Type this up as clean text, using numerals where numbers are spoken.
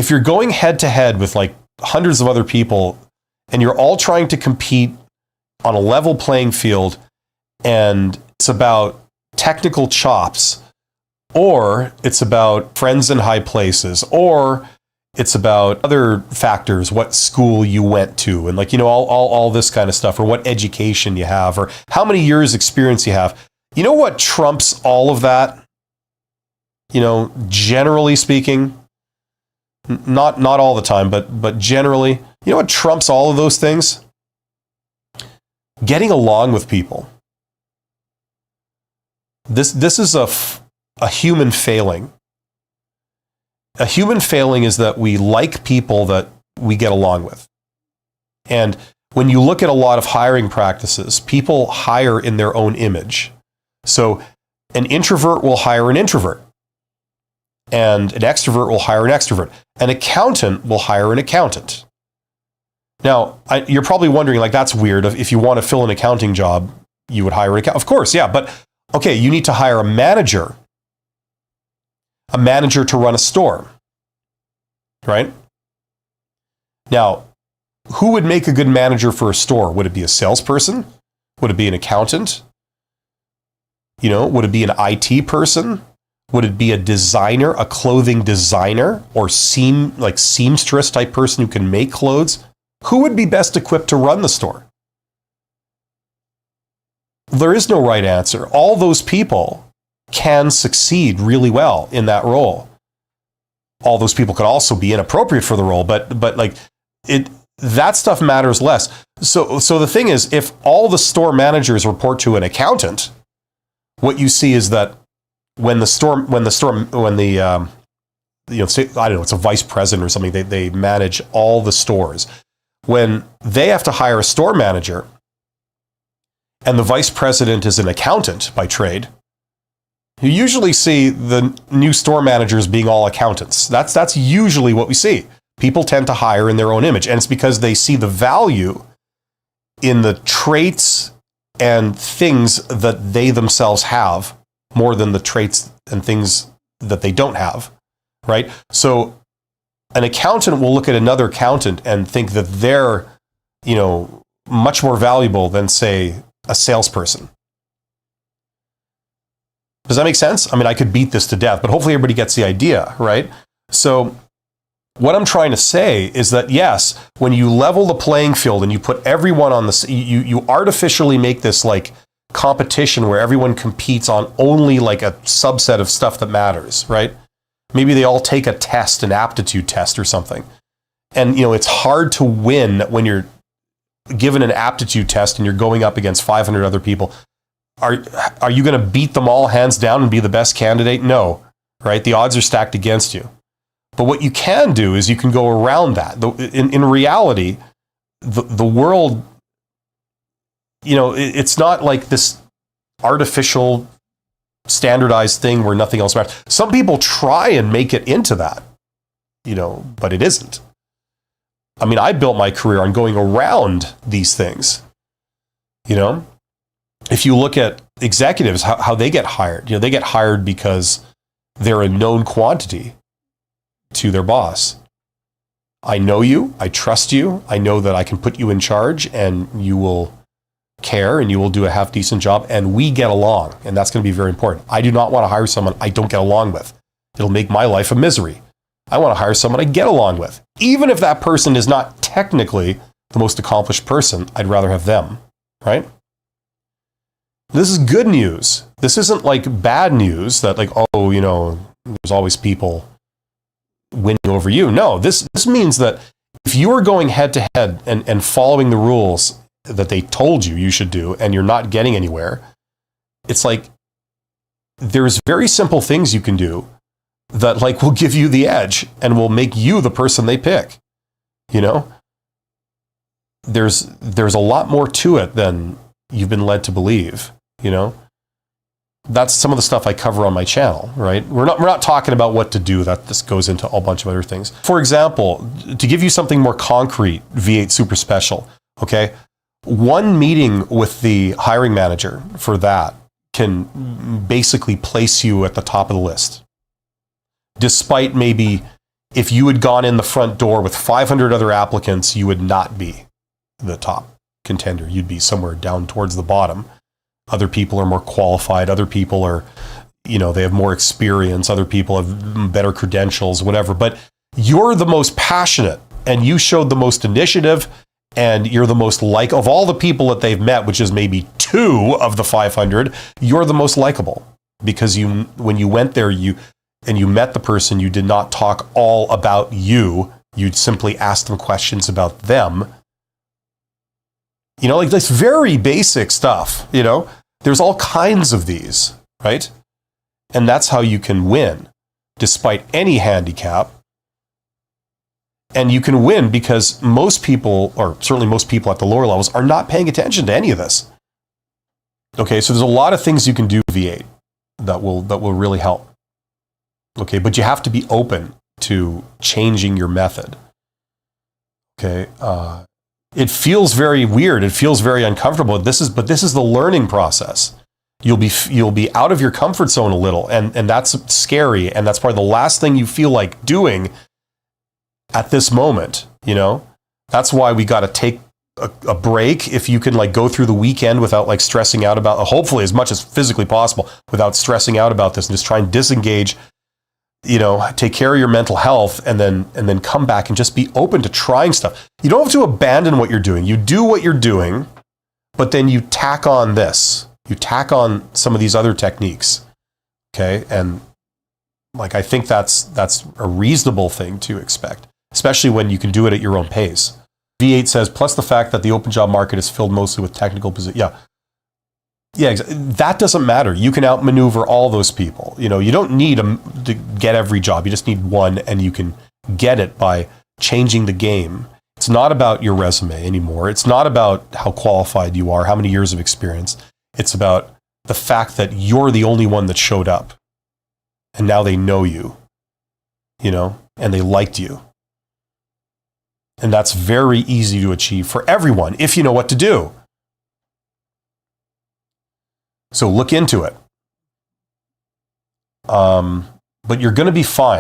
if you're going head to head with like hundreds of other people and you're all trying to compete on a level playing field and it's about technical chops, or it's about friends in high places, or it's about other factors, what school you went to, and like, all this kind of stuff, or what education you have, or how many years experience you have. You know what trumps all of that? Generally speaking, not all the time, but generally, you know what trumps all of those things? Getting along with people. This is a human failing. A human failing is that we like people that we get along with. And when you look at a lot of hiring practices, people hire in their own image. So an introvert will hire an introvert. And an extrovert will hire an extrovert. An accountant will hire an accountant. Now, you're probably wondering, like, that's weird. If you want to fill an accounting job, you would hire an accountant. Of course, yeah. But, okay, you need to hire a manager to run a store, right? Now, who would make a good manager for a store? Would it be a salesperson? Would it be an accountant? Would it be an IT person? Would it be a designer, a clothing designer, or seamstress type person who can make clothes? Who would be best equipped to run the store? There is no right answer. All those people can succeed really well in that role. All those people could also be inappropriate for the role, but that stuff matters less. So the thing is, if all the store managers report to an accountant, what you see is that when the I don't know, it's a vice president or something, they manage all the stores. When they have to hire a store manager and the vice president is an accountant by trade, you usually see the new store managers being all accountants. That's usually what we see. People tend to hire in their own image, and it's because they see the value in the traits and things that they themselves have more than the traits and things that they don't have, right? So an accountant will look at another accountant and think that they're, much more valuable than, say, a salesperson. Does that make sense? I mean, I could beat this to death, but hopefully everybody gets the idea, right? So what I'm trying to say is that, yes, when you level the playing field and you put everyone on you artificially make this like competition where everyone competes on only like a subset of stuff that matters, right? Maybe they all take a test, an aptitude test or something. And, it's hard to win when you're given an aptitude test and you're going up against 500 other people. Are you going to beat them all hands down and be the best candidate? No, right? The odds are stacked against you. But what you can do is you can go around that. In reality, the world, it's not like this artificial standardized thing where nothing else matters. Some people try and make it into that, but it isn't. I mean, I built my career on going around these things, If you look at executives, how they get hired, they get hired because they're a known quantity to their boss. I know you, I trust you, I know that I can put you in charge and you will care and you will do a half decent job and we get along. And that's going to be very important. I do not want to hire someone I don't get along with. It'll make my life a misery. I want to hire someone I get along with. Even if that person is not technically the most accomplished person, I'd rather have them, right? This is good news. This isn't like bad news that like, there's always people winning over you. No, this means that if you are going head to head and following the rules that they told you should do and you're not getting anywhere, it's like there's very simple things you can do that like will give you the edge and will make you the person they pick. There's a lot more to it than you've been led to believe. That's some of the stuff I cover on my channel, right? We're not talking about what to do. That this goes into a whole bunch of other things. For example, to give you something more concrete, V8 Super Special, okay? One meeting with the hiring manager for that can basically place you at the top of the list. Despite maybe if you had gone in the front door with 500 other applicants, you would not be the top contender. You'd be somewhere down towards the bottom. Other people are more qualified. Other people are, they have more experience. Other people have better credentials, whatever. But you're the most passionate, and you showed the most initiative, and you're the most of all the people that they've met, which is maybe 2 of the 500, you're the most likable, because when you went there, you met the person, you did not talk all about you. You'd simply ask them questions about them. Like this very basic stuff, there's all kinds of these, right? And that's how you can win despite any handicap. And you can win because most people, or certainly most people at the lower levels, are not paying attention to any of this. Okay, so there's a lot of things you can do V8 that will really help. Okay, but you have to be open to changing your method. Okay, it feels very weird. It feels very uncomfortable. This is the learning process. You'll be out of your comfort zone a little, and that's scary. And that's probably the last thing you feel like doing at this moment. That's why we got to take a break. If you can go through the weekend without stressing out about, hopefully as much as physically possible, without stressing out about this, and just try and disengage. Take care of your mental health, and then come back and just be open to trying stuff. You don't have to abandon what you're doing. You do what you're doing, but then you tack on this. You tack on some of these other techniques. Okay? And I think that's a reasonable thing to expect, especially when you can do it at your own pace. V8 says, plus the fact that the open job market is filled mostly with technical positions. Yeah, that doesn't matter. You can outmaneuver all those people. You don't need to get every job. You just need one, and you can get it by changing the game. It's not about your resume anymore. It's not about how qualified you are, how many years of experience. It's about the fact that you're the only one that showed up, and now they know you, and they liked you. And that's very easy to achieve for everyone if you know what to do. So look into it. But you're going to be fine.